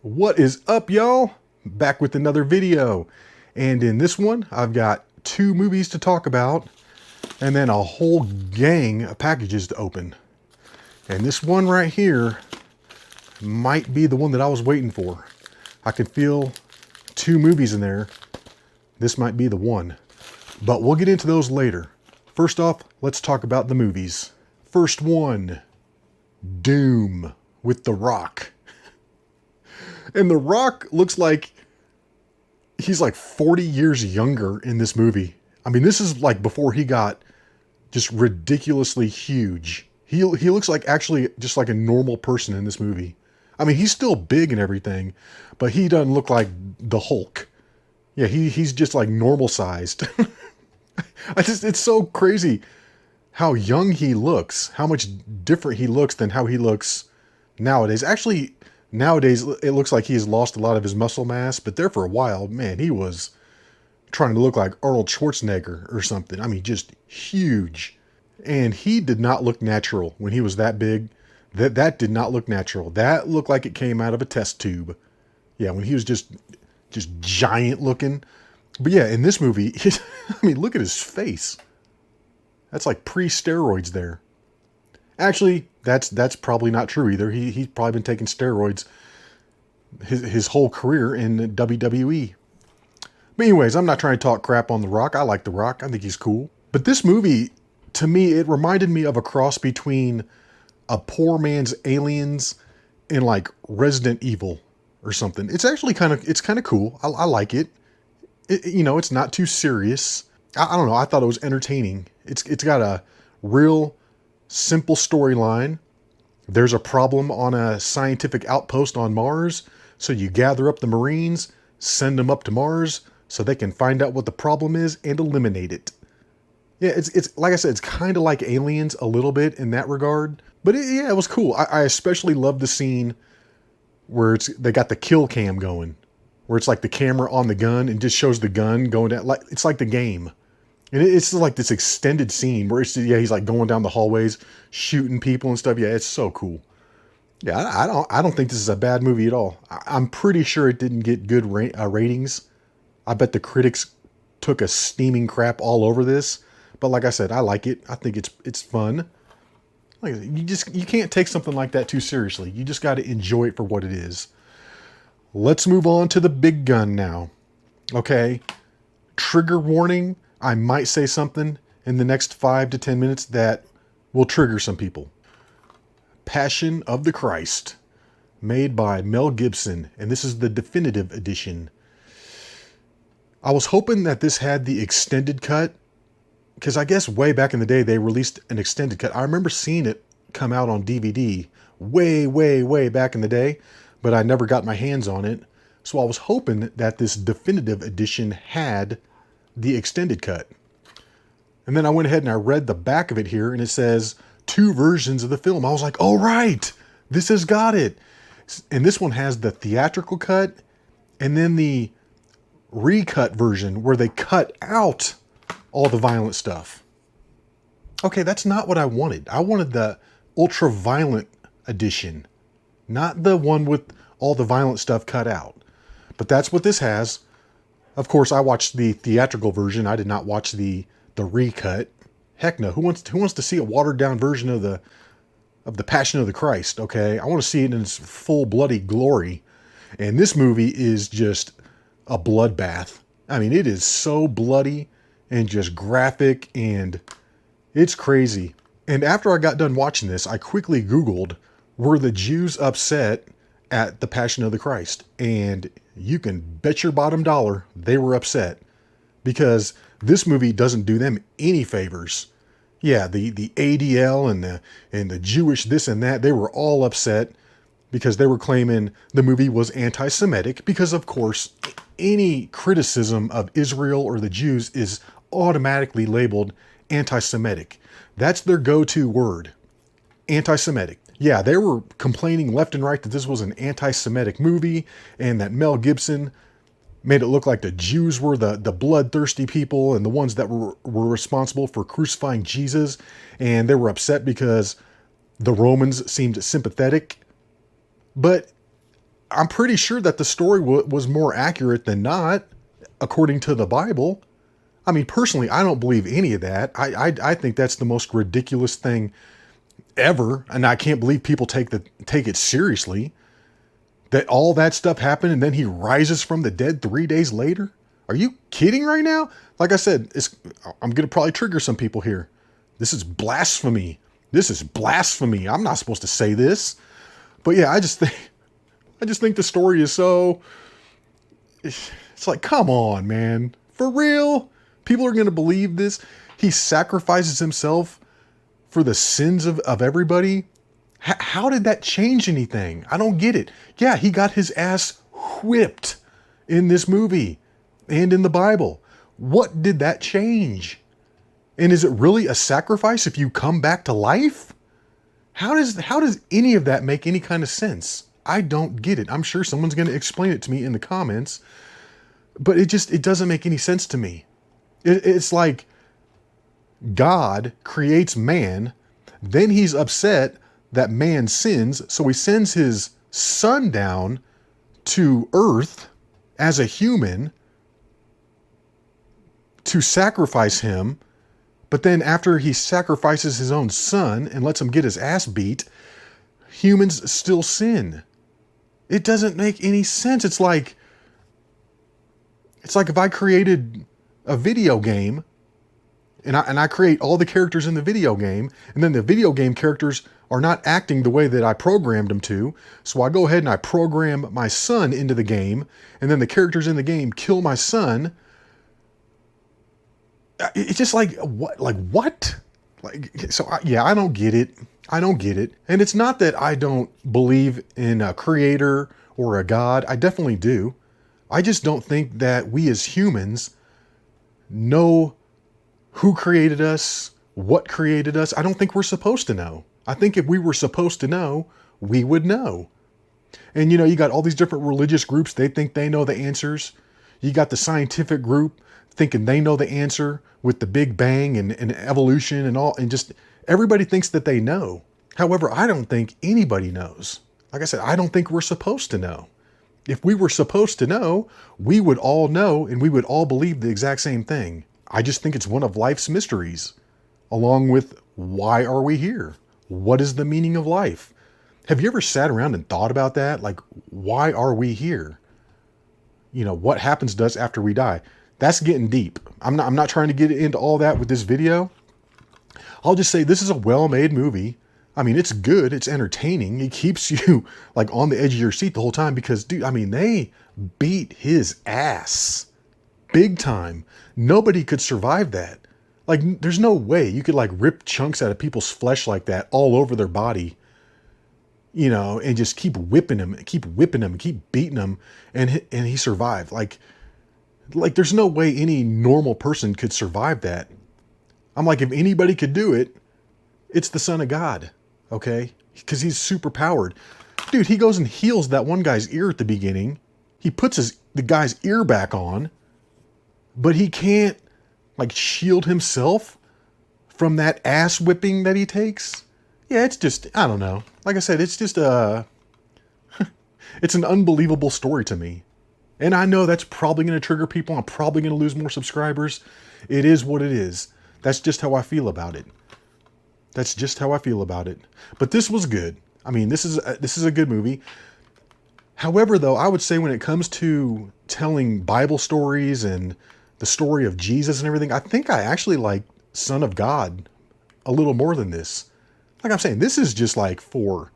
What is up, y'all? Back with another video. And in this one, I've got two movies to talk about and then a whole gang of packages to open. And this one right here might be the one that I was waiting for. I can feel two movies in there. This might be the one. But we'll get into those later. First off, let's talk about the movies. First one, Doom with The Rock. And The Rock looks like he's like 40 years younger in this movie. I mean, this is like before he got just ridiculously huge. He looks like actually just like a normal person in this movie. I mean, he's still big and everything, but he doesn't look like the Hulk. Yeah, he's just like normal sized. It's so crazy how young he looks, how much different he looks than how he looks nowadays. Actually, nowadays, it looks like he has lost a lot of his muscle mass, but there for a while, man, he was trying to look like Arnold Schwarzenegger or something. I mean, just huge. And he did not look natural when he was that big. That did not look natural. That looked like it came out of a test tube. Yeah, when he was just giant looking. But yeah, in this movie, I mean, look at his face. That's like pre-steroids there. Actually, that's probably not true either. He's probably been taking steroids his whole career in WWE. But anyways, I'm not trying to talk crap on The Rock. I like The Rock. I think he's cool. But this movie, to me, it reminded me of a cross between a poor man's Aliens and like Resident Evil or something. It's actually kind of cool. I like it. It's not too serious. I don't know. I thought it was entertaining. It's got a real simple storyline. There's a problem on a scientific outpost on Mars, so you gather up the Marines, send them up to Mars so they can find out what the problem is and eliminate it. Yeah, it's like I said, it's kind of like Aliens a little bit in that regard, but it was cool. I especially love the scene where they got the kill cam going, where it's like the camera on the gun and just shows the gun going down. Like it's like the game. And it's like this extended scene where he's like going down the hallways, shooting people and stuff. Yeah, it's so cool. Yeah, I don't think this is a bad movie at all. I'm pretty sure it didn't get good ratings. I bet the critics took a steaming crap all over this. But like I said, I like it. I think it's fun. Like you can't take something like that too seriously. You just got to enjoy it for what it is. Let's move on to the big gun now. Okay, trigger warning. I might say something in the next 5 to 10 minutes that will trigger some people. Passion of the Christ, made by Mel Gibson, and this is the definitive edition. I was hoping that this had the extended cut, because I guess way back in the day they released an extended cut. I remember seeing it come out on DVD way back in the day, but I never got my hands on it. So I was hoping that this definitive edition had the extended cut. And then I went ahead and I read the back of it here, and it says 2 versions of the film. I was like, all right, this has got it. And this one has the theatrical cut and then the recut version where they cut out all the violent stuff. Okay, that's not what I wanted. I wanted the ultra violent edition, not the one with all the violent stuff cut out. But that's what this has. Of course, I watched the theatrical version. I did not watch the recut. Heck no. Who wants to see a watered down version of the Passion of the Christ? Okay, I want to see it in its full bloody glory. And this movie is just a bloodbath. I mean, it is so bloody and just graphic, and it's crazy. And after I got done watching this, I quickly Googled, were the Jews upset at the Passion of the Christ? And you can bet your bottom dollar they were upset, because this movie doesn't do them any favors. Yeah, the ADL and the Jewish this and that, they were all upset because they were claiming the movie was anti-Semitic, because of course any criticism of Israel or the Jews is automatically labeled anti-Semitic. That's their go-to word, anti-Semitic. Yeah, they were complaining left and right that this was an anti-Semitic movie and that Mel Gibson made it look like the Jews were the bloodthirsty people and the ones that were responsible for crucifying Jesus. And they were upset because the Romans seemed sympathetic. But I'm pretty sure that the story was more accurate than not, according to the Bible. I mean, personally, I don't believe any of that. I think that's the most ridiculous thing ever, and I can't believe people take it seriously. That all that stuff happened, and then he rises from the dead 3 days later. Are you kidding right now? Like I said, I'm gonna probably trigger some people here. This is blasphemy. This is blasphemy. I'm not supposed to say this. But yeah, I just think the story is so. It's like, come on, man, for real. People are gonna believe this. He sacrifices himself for the sins of everybody. How did that change anything? I don't get it. Yeah, he got his ass whipped in this movie and in the Bible. What did that change? And is it really a sacrifice if you come back to life? How does any of that make any kind of sense? I don't get it. I'm sure someone's going to explain it to me in the comments, but it doesn't make any sense to me. It's like God creates man, then he's upset that man sins, so he sends his son down to earth as a human to sacrifice him. But then after he sacrifices his own son and lets him get his ass beat, humans still sin. It doesn't make any sense. It's like if I created a video game and I create all the characters in the video game, and then the video game characters are not acting the way that I programmed them to. So I go ahead and I program my son into the game, and then the characters in the game kill my son. It's just like, what? Like, what? Yeah, I don't get it. I don't get it. And it's not that I don't believe in a creator or a God. I definitely do. I just don't think that we as humans know who created us, what created us. I don't think we're supposed to know. I think if we were supposed to know, we would know. And you got all these different religious groups. They think they know the answers. You got the scientific group thinking they know the answer with the Big Bang and evolution and all. And just everybody thinks that they know. However, I don't think anybody knows. Like I said, I don't think we're supposed to know. If we were supposed to know, we would all know and we would all believe the exact same thing. I just think it's one of life's mysteries, along with why are we here? What is the meaning of life? Have you ever sat around and thought about that? Like, why are we here? What happens to us after we die? That's getting deep. I'm not trying to get into all that with this video. I'll just say this is a well-made movie. I mean, it's good. It's entertaining. It keeps you like on the edge of your seat the whole time because, dude, I mean, they beat his ass big time. Nobody could survive that. Like, there's no way you could like rip chunks out of people's flesh like that all over their body, and just keep whipping him, keep beating him, and he survived. Like there's no way any normal person could survive that. I'm like, if anybody could do it, it's the Son of God, okay? Because he's super powered. Dude, he goes and heals that one guy's ear at the beginning. He puts the guy's ear back on, but he can't like shield himself from that ass whipping that he takes. Yeah, it's just, I don't know. Like I said, it's just it's an unbelievable story to me. And I know that's probably going to trigger people. I'm probably going to lose more subscribers. It is what it is. That's just how I feel about it. That's just how I feel about it. But this was good. I mean, this is a good movie. However, though, I would say when it comes to telling Bible stories and the story of Jesus and everything, I think I actually like Son of God a little more than this. Like I'm saying, this is just like for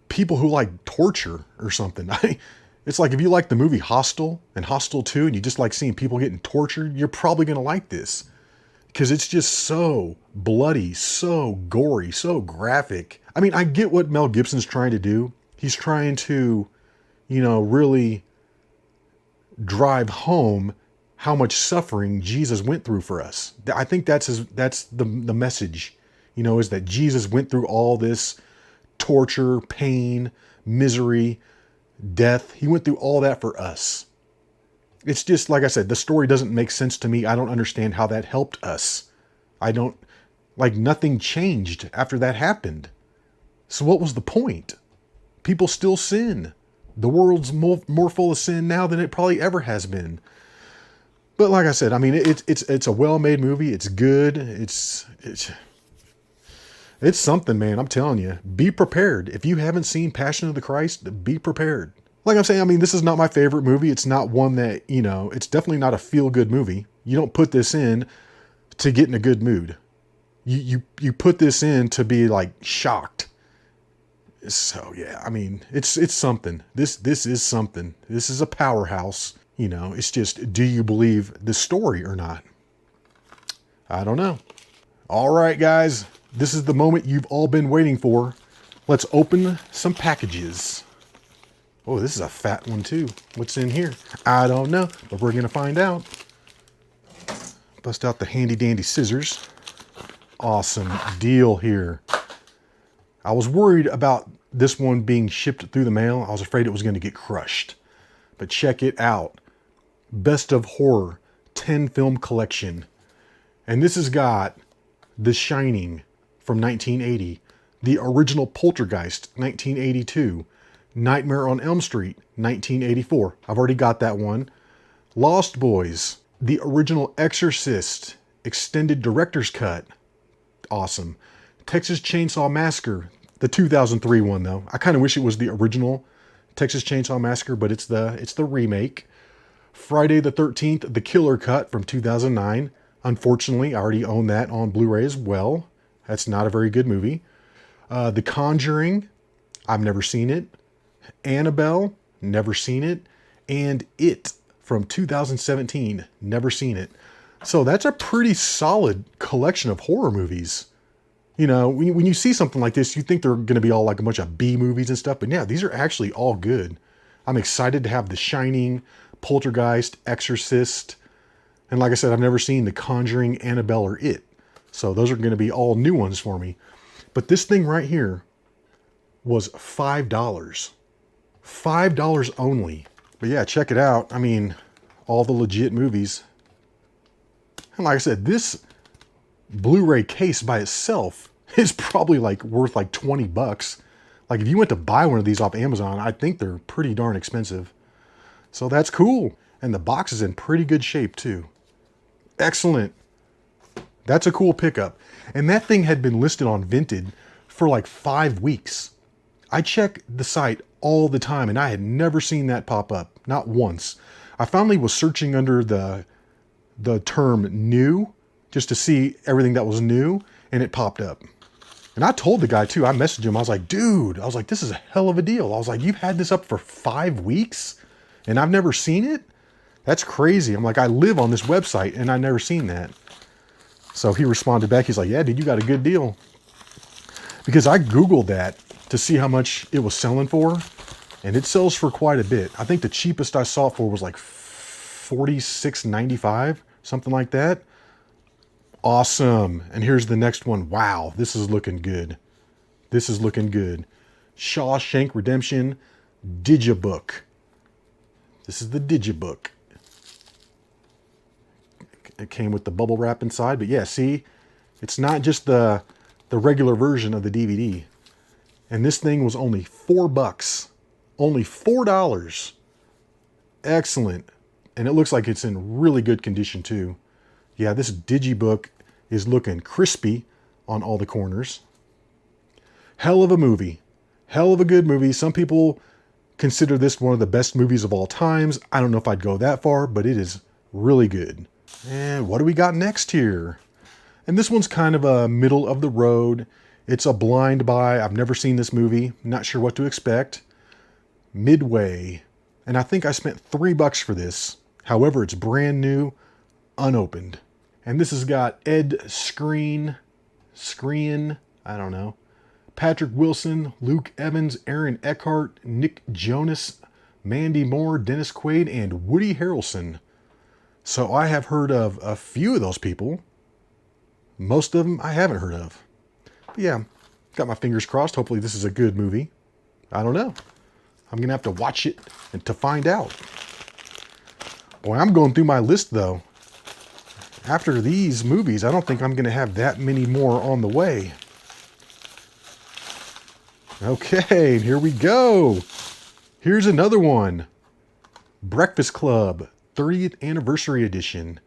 people who like torture or something. It's like if you like the movie Hostel and Hostel 2 and you just like seeing people getting tortured, you're probably going to like this. Because it's just so bloody, so gory, so graphic. I mean, I get what Mel Gibson's trying to do. He's trying to, really drive home how much suffering Jesus went through for us. I think that's the message, is that Jesus went through all this torture, pain, misery, death. He went through all that for us. It's just, like I said, the story doesn't make sense to me. I don't understand how that helped us. Nothing changed after that happened. So what was the point? People still sin. The world's more full of sin now than it probably ever has been. But like I said, I mean, it's a well-made movie. It's good. It's something, man. I'm telling you. Be prepared. If you haven't seen Passion of the Christ, be prepared. Like I'm saying, I mean, this is not my favorite movie. It's not one that, you know, it's definitely not a feel-good movie. You don't put this in to get in a good mood. You put this in to be like shocked. So yeah, I mean, it's something. This is something. This is a powerhouse. You know, it's just, do you believe the story or not? I don't know. All right, guys, this is the moment you've all been waiting for. Let's open some packages. Oh, this is a fat one too. What's in here? I don't know, but we're gonna find out. Bust out the handy dandy scissors. Awesome deal here. I was worried about this one being shipped through the mail. I was afraid it was going to get crushed. But check it out. Best of Horror 10 film collection. And this has got The Shining from 1980, the original Poltergeist 1982, Nightmare on Elm Street 1984. I've already got that one. Lost Boys, the original Exorcist extended director's cut. Awesome. Texas Chainsaw Massacre, the 2003 one though. I kind of wish it was the original Texas Chainsaw Massacre, but it's the remake. Friday the 13th, the Killer Cut from 2009. Unfortunately, I already own that on Blu-ray as well. That's not a very good movie. The Conjuring, I've never seen it. Annabelle, never seen it. And It from 2017, never seen it. So that's a pretty solid collection of horror movies. You know, when you see something like this, you think they're going to be all like a bunch of B movies and stuff. But yeah, these are actually all good. I'm excited to have The Shining, Poltergeist, Exorcist. And like I said, I've never seen The Conjuring, Annabelle, or It. So those are going to be all new ones for me. But this thing right here was $5. $5 only. But yeah, check it out. I mean, all the legit movies. And like I said, this Blu-ray case by itself is probably like worth like 20 bucks. Like if you went to buy one of these off Amazon, I think they're pretty darn expensive. So that's cool. And the box is in pretty good shape too. Excellent. That's a cool pickup. And that thing had been listed on Vinted for like 5 weeks. I check the site all the time and I had never seen that pop up. Not once. I finally was searching under the term new just to see everything that was new, and it popped up. And I told the guy too, I messaged him, I was like, dude, I was like, this is a hell of a deal. I was like, you've had this up for 5 weeks and I've never seen it? That's crazy. I'm like, I live on this website and I've never seen that. So he responded back, he's like, yeah, dude, you got a good deal. Because I Googled that to see how much it was selling for, and it sells for quite a bit. I think the cheapest I saw it for was like $46.95, something like that. Awesome. And here's the next one. Wow, this is looking good. This is looking good. Shawshank Redemption Digibook. This is the Digibook. It came with the bubble wrap inside, but yeah, see, it's not just the regular version of the DVD. And this thing was only $4. Only $4. Excellent. And it looks like it's in really good condition too. Yeah, this Digibook is looking crispy on all the corners. Hell of a movie. Hell of a good movie. Some people consider this one of the best movies of all times. I don't know if I'd go that far, but it is really good. And what do we got next here? And this one's kind of a middle of the road. It's a blind buy. I've never seen this movie. Not sure what to expect. Midway. And I think I spent $3 for this. However, it's brand new, unopened. And this has got Ed Skrein, I don't know, Patrick Wilson, Luke Evans, Aaron Eckhart, Nick Jonas, Mandy Moore, Dennis Quaid, and Woody Harrelson. So I have heard of a few of those people. Most of them I haven't heard of. But yeah, got my fingers crossed. Hopefully this is a good movie. I don't know. I'm going to have to watch it to find out. Boy, I'm going through my list though. After these movies, I don't think I'm going to have that many more on the way. Okay, here we go. Here's another one. Breakfast Club 30th Anniversary Edition.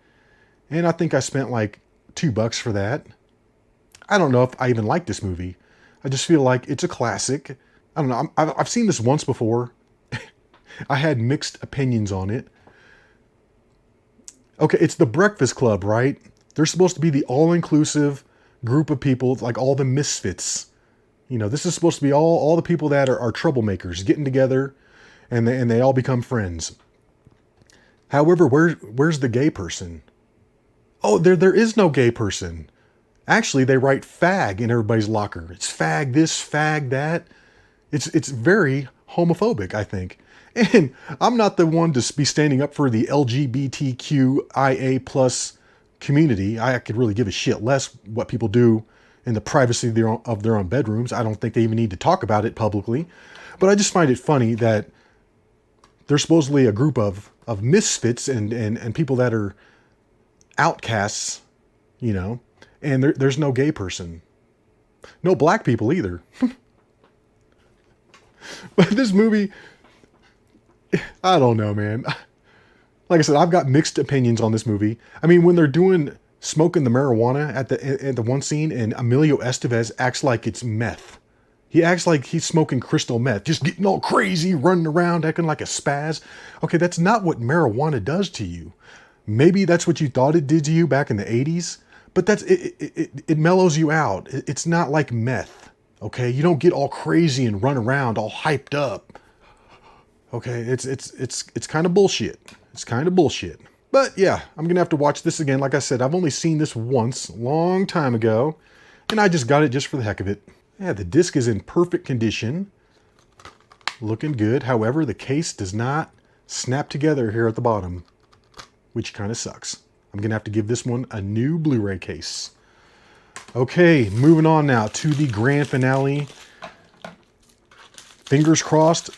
And I think I spent like $2 for that. I don't know if I even like this movie. I just feel like it's a classic. I don't know. I've seen this once before. I had mixed opinions on it. Okay, it's the Breakfast Club, right? They're supposed to be the all-inclusive group of people, like all the misfits. You know, this is supposed to be all the people that are troublemakers getting together, and they all become friends. However, where's the gay person? Oh, there is no gay person. Actually, they write fag in everybody's locker. It's fag this, fag that. It's very homophobic, I think. And I'm not the one to be standing up for the LGBTQIA plus community. I could really give a shit less what people do in the privacy of their own bedrooms. I don't think they even need to talk about it publicly. But I just find it funny that they're supposedly a group of misfits and people that are outcasts, you know, and there's no gay person. No black people either. But this movie, I don't know, man. Like I said, I've got mixed opinions on this movie. I mean, when they're smoking the marijuana at the one scene, and Emilio Estevez acts like it's meth. He acts like he's smoking crystal meth, just getting all crazy, running around, acting like a spaz. Okay, that's not what marijuana does to you. Maybe that's what you thought it did to you back in the 80s, but it mellows you out. It's not like meth. Okay, you don't get all crazy and run around all hyped up. Okay, it's kind of bullshit. It's kind of bullshit. But yeah, I'm gonna have to watch this again. Like I said, I've only seen this once, a long time ago, and I just got it just for the heck of it. Yeah, the disc is in perfect condition. Looking good. However, the case does not snap together here at the bottom, which kind of sucks. I'm gonna have to give this one a new Blu-ray case. Okay, moving on now to the grand finale. Fingers crossed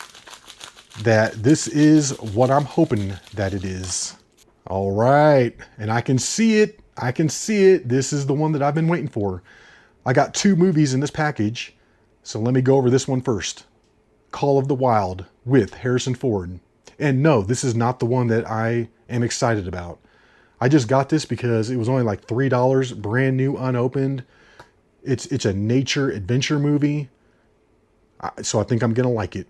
that this is what I'm hoping that it is. All right, and I can see it. I can see it. This is the one that I've been waiting for. I got 2 movies in this package, so let me go over this one first. Call of the Wild with Harrison Ford. And no, this is not the one that I am excited about. I just got this because it was only like $3, brand new, unopened. It's a nature adventure movie, so I think I'm gonna like it.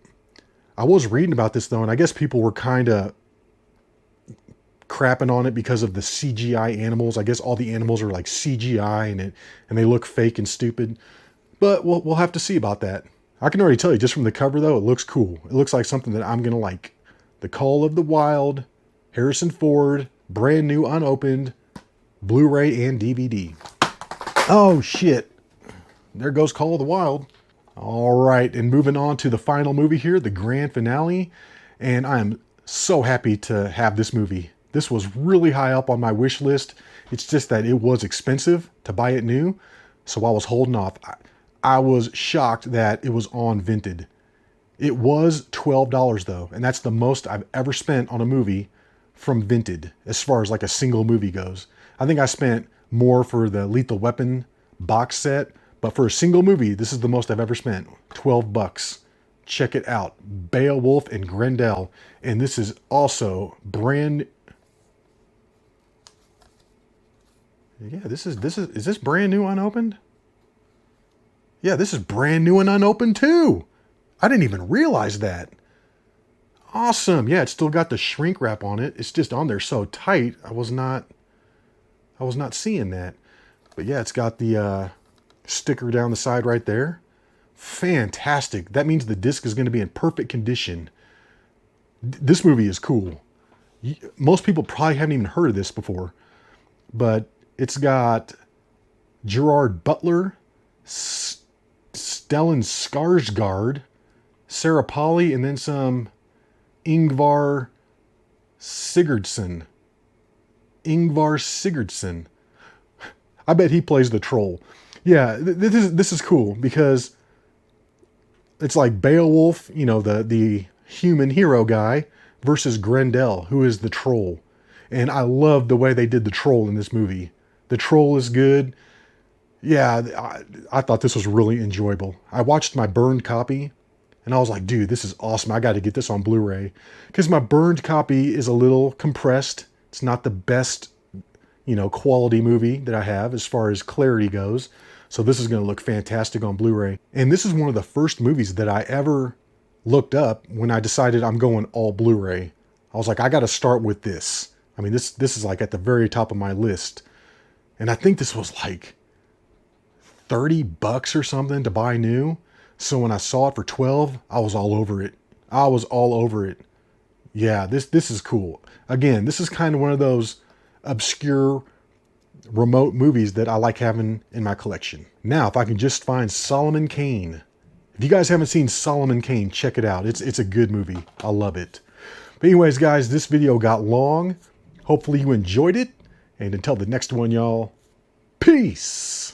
I was reading about this though, and I guess people were kind of crapping on it because of the CGI animals. I guess all the animals are like CGI and they look fake and stupid. But we'll have to see about that. I can already tell you just from the cover though, it looks cool. It looks like something that I'm gonna like. The Call of the Wild, Harrison Ford, brand new, unopened, Blu-ray and DVD. Oh shit. There goes Call of the Wild. All right, and moving on to the final movie here, the grand finale. And I am so happy to have this movie. This was really high up on my wish list. It's just that it was expensive to buy it new, so I was holding off. I was shocked that it was on Vinted. It was $12 though, and that's the most I've ever spent on a movie from Vinted, as far as like a single movie goes. I think I spent more for the Lethal Weapon box set, but for a single movie, this is the most I've ever spent. $12. Check it out. Beowulf and Grendel. And this is also brand... Yeah, is this brand new unopened? Yeah, this is brand new and unopened too. I didn't even realize that. Awesome. Yeah, it's still got the shrink wrap on it. It's just on there so tight. I was not seeing that. But yeah, it's got the sticker down the side right there. Fantastic. That means the disc is going to be in perfect condition. This movie is cool. Most people probably haven't even heard of this before, but it's got Gerard Butler, Stellan Skarsgård, Sarah Polley, and then some Ingvar Sigurdsson. Ingvar Sigurdsson. I bet he plays the troll. Yeah, this is cool because it's like Beowulf, you know, the human hero guy, versus Grendel, who is the troll. And I love the way they did the troll in this movie. The troll is good. Yeah, I thought this was really enjoyable. I watched my burned copy and I was like, dude, this is awesome. I got to get this on Blu-ray because my burned copy is a little compressed. It's not the best, quality movie that I have as far as clarity goes. So this is going to look fantastic on Blu-ray. And this is one of the first movies that I ever looked up when I decided I'm going all Blu-ray. I was like, I got to start with this. I mean, this is like at the very top of my list. And I think this was like $30 or something to buy new. So when I saw it for 12, I was all over it. I was all over it. Yeah, this is cool. Again, this is kind of one of those obscure remote movies that I like having in my collection. Now, if I can just find Solomon Kane. If you guys haven't seen Solomon Kane, check it out. It's a good movie. I love it. But anyways, guys, this video got long. Hopefully you enjoyed it. And until the next one, y'all, peace.